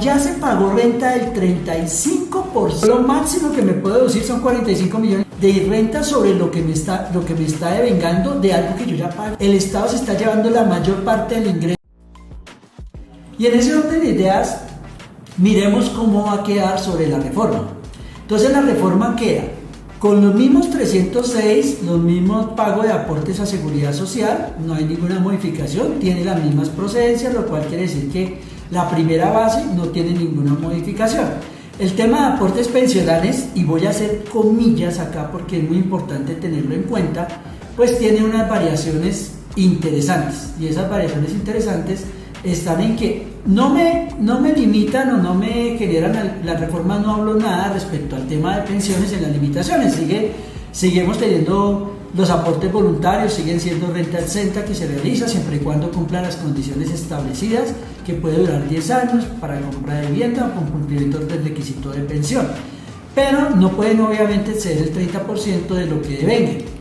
ya se pagó renta del 35%, lo máximo que me puedo deducir son 45 millones de renta sobre lo que me está devengando de algo que yo ya pago. El Estado se está llevando la mayor parte del ingreso. Y en ese orden de ideas, miremos cómo va a quedar sobre la reforma. Entonces la reforma queda con los mismos 306, los mismos pagos de aportes a seguridad social, no hay ninguna modificación, tiene las mismas procedencias, lo cual quiere decir que la primera base no tiene ninguna modificación. El tema de aportes pensionales, y voy a hacer comillas acá porque es muy importante tenerlo en cuenta, pues tiene unas variaciones interesantes, y esas variaciones interesantes están en que no me limitan o no me generan, la reforma no hablo nada respecto al tema de pensiones en las limitaciones, seguimos teniendo los aportes voluntarios, siguen siendo renta exenta que se realiza siempre y cuando cumplan las condiciones establecidas, que puede durar 10 años para la compra de vivienda o con cumplimiento del requisito de pensión, pero no pueden obviamente exceder el 30% de lo que devenguen,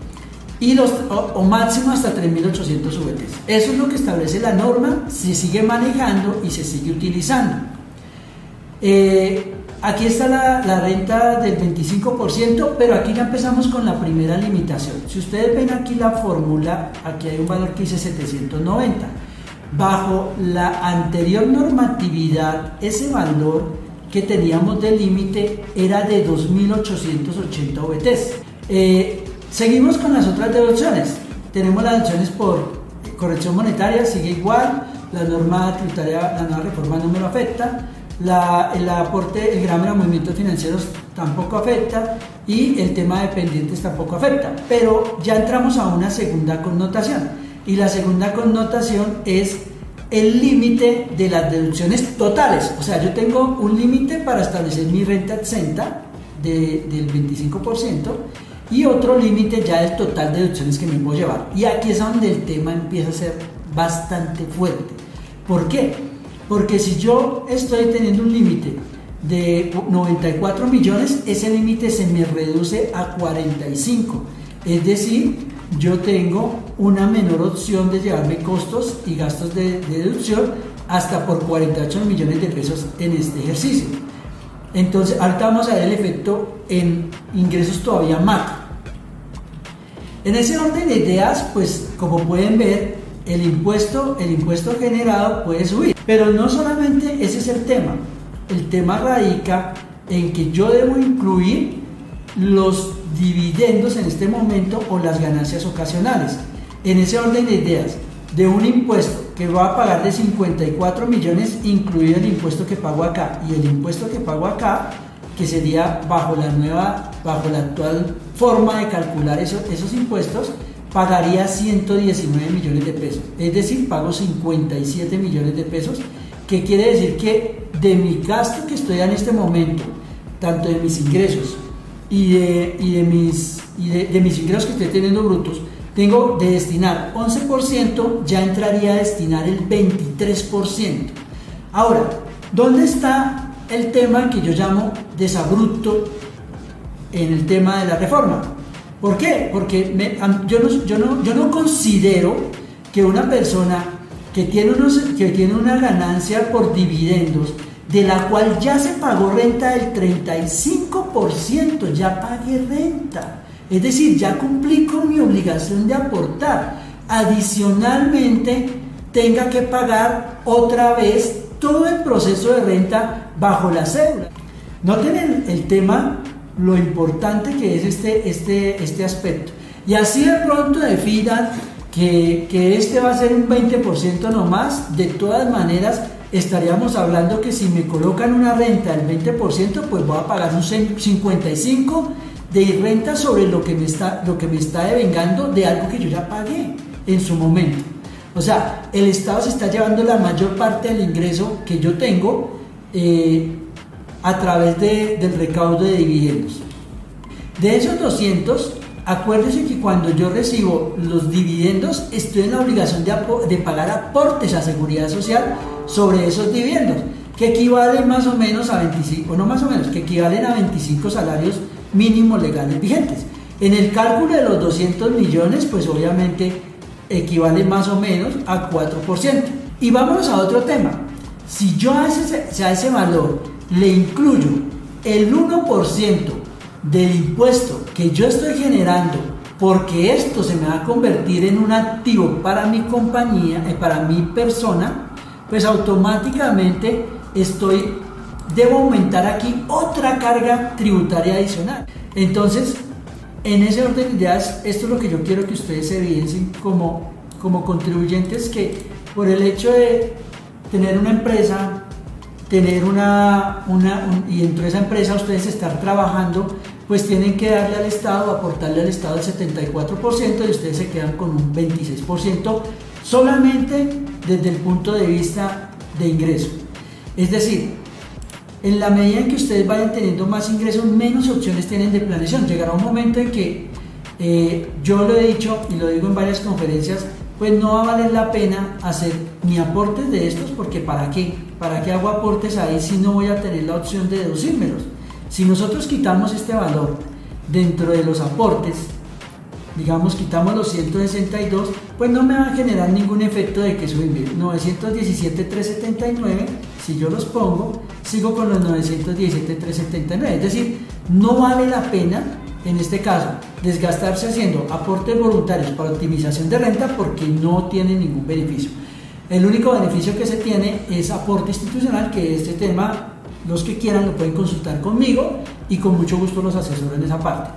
y o máximo hasta 3.800 VTs. Eso es lo que establece la norma, se sigue manejando y se sigue utilizando. Aquí está la renta del 25%, pero aquí ya empezamos con la primera limitación. Si ustedes ven aquí la fórmula, aquí hay un valor que dice 790. Bajo la anterior normatividad, ese valor que teníamos de límite era de 2.880 VTs. Seguimos con las otras deducciones. Tenemos las deducciones por corrección monetaria, sigue igual, la norma tributaria, la nueva reforma no me lo afecta, el aporte, el gravamen a movimientos financieros tampoco afecta, y el tema de pendientes tampoco afecta, pero ya entramos a una segunda connotación, y la segunda connotación es el límite de las deducciones totales. O sea, yo tengo un límite para establecer mi renta exenta del 25%, y otro límite ya del total de deducciones que me puedo llevar. Y aquí es donde el tema empieza a ser bastante fuerte. ¿Por qué? Porque si yo estoy teniendo un límite de 94 millones, ese límite se me reduce a 45. Es decir, yo tengo una menor opción de llevarme costos y gastos de deducción hasta por 48 millones de pesos en este ejercicio. Entonces, ahorita vamos a ver el efecto en ingresos todavía macro. En ese orden de ideas, pues como pueden ver, el impuesto generado puede subir. Pero no solamente ese es el tema radica en que yo debo incluir los dividendos en este momento o las ganancias ocasionales. En ese orden de ideas, de un impuesto que va a pagar de 54 millones, incluido el impuesto que pago acá y el impuesto que pago acá, que sería bajo la actual forma de calcular esos impuestos, pagaría 119 millones de pesos. Es decir, pago 57 millones de pesos, que quiere decir que de mi gasto que estoy en este momento, tanto de mis ingresos y de mis ingresos que estoy teniendo brutos, tengo de destinar 11%, ya entraría a destinar el 23%. Ahora, ¿dónde está el tema que yo llamo desabrupto en el tema de la reforma? ¿Por qué? Porque yo no considero que una persona que tiene una ganancia por dividendos, de la cual ya se pagó renta del 35%, ya pagué renta. Es decir, ya cumplí con mi obligación de aportar. Adicionalmente, tenga que pagar otra vez todo el proceso de renta bajo la cédula. Noten el tema, lo importante que es este aspecto. Y así de pronto definan que este va a ser un 20% nomás. De todas maneras, estaríamos hablando que si me colocan una renta del 20%, pues voy a pagar un 55% de renta sobre lo que me está devengando de algo que yo ya pagué en su momento. O sea, el Estado se está llevando la mayor parte del ingreso que yo tengo a través del recaudo de dividendos. De esos 200, acuérdense que cuando yo recibo los dividendos, estoy en la obligación de pagar aportes a seguridad social sobre esos dividendos, que equivalen más o menos a 25, no más o menos, que equivalen a 25 salarios mínimos legales vigentes. En el cálculo de los 200 millones, pues obviamente equivale más o menos a 4%. Y vámonos a otro tema. Si yo a ese valor le incluyo el 1% del impuesto que yo estoy generando, porque esto se me va a convertir en un activo para mi compañía, para mi persona, pues automáticamente debo aumentar aquí otra carga tributaria adicional. Entonces, en ese orden de ideas, esto es lo que yo quiero que ustedes se evidencien como contribuyentes, que por el hecho de tener una empresa, tener y dentro de esa empresa ustedes estar trabajando, pues tienen que darle al Estado, aportarle al Estado el 74% y ustedes se quedan con un 26% solamente desde el punto de vista de ingreso. Es decir, en la medida en que ustedes vayan teniendo más ingresos, menos opciones tienen de planeación. Llegará un momento en que, yo lo he dicho y lo digo en varias conferencias, pues no va a valer la pena hacer ni aportes de estos, porque ¿para qué? ¿Para qué hago aportes ahí si no voy a tener la opción de deducírmelos? Si nosotros quitamos este valor dentro de los aportes, digamos quitamos los 162, pues no me va a generar ningún efecto de que subir 917,379, si yo los pongo, sigo con los 917,379, es decir, no vale la pena en este caso desgastarse haciendo aportes voluntarios para optimización de renta, porque no tiene ningún beneficio. El único beneficio que se tiene es aporte institucional, que este tema, los que quieran lo pueden consultar conmigo y con mucho gusto los asesoro en esa parte.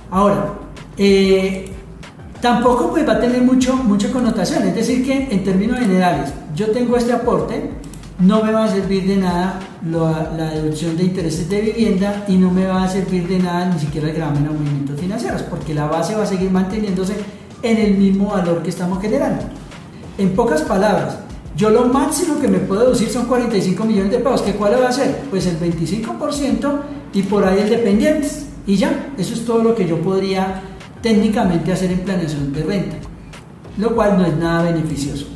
Ahora, tampoco pues va a tener mucha connotación, es decir que en términos generales, yo tengo este aporte, no me va a servir de nada la deducción de intereses de vivienda y no me va a servir de nada ni siquiera el gravamen a movimientos financieros, porque la base va a seguir manteniéndose en el mismo valor que estamos generando. En pocas palabras, yo lo máximo que me puedo deducir son 45 millones de pesos. ¿Qué cuál va a ser? Pues el 25% y por ahí el dependientes. Y ya, eso es todo lo que yo podría técnicamente hacer en planeación de renta, lo cual no es nada beneficioso.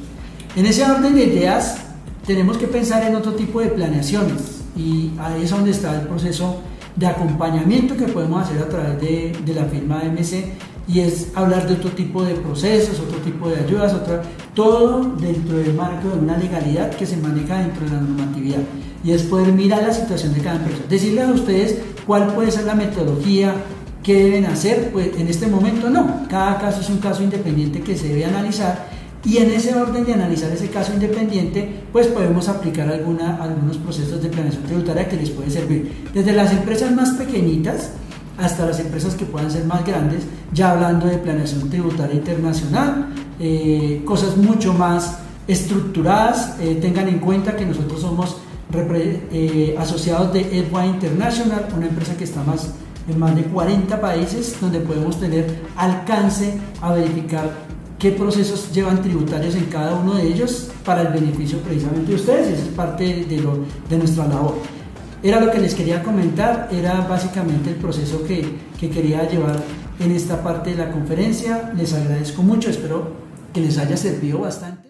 En ese orden de ideas, tenemos que pensar en otro tipo de planeaciones, y ahí es donde está el proceso de acompañamiento que podemos hacer a través de la firma AMC, y es hablar de otro tipo de procesos, otro tipo de ayudas, todo dentro del marco de una legalidad que se maneja dentro de la normatividad, y es poder mirar la situación de cada empresa, decirles a ustedes cuál puede ser la metodología, qué deben hacer. Pues en este momento no, cada caso es un caso independiente que se debe analizar, y en ese orden de analizar ese caso independiente, pues podemos aplicar algunos procesos de planeación tributaria que les pueden servir, desde las empresas más pequeñitas hasta las empresas que puedan ser más grandes, ya hablando de planeación tributaria internacional, cosas mucho más estructuradas. Tengan en cuenta que nosotros somos asociados de EY International, una empresa que está en más de 40 países, donde podemos tener alcance a verificar qué procesos llevan tributarios en cada uno de ellos para el beneficio precisamente de ustedes, y eso es parte de nuestra labor. Era lo que les quería comentar, era básicamente el proceso que quería llevar en esta parte de la conferencia. Les agradezco mucho, espero que les haya servido bastante.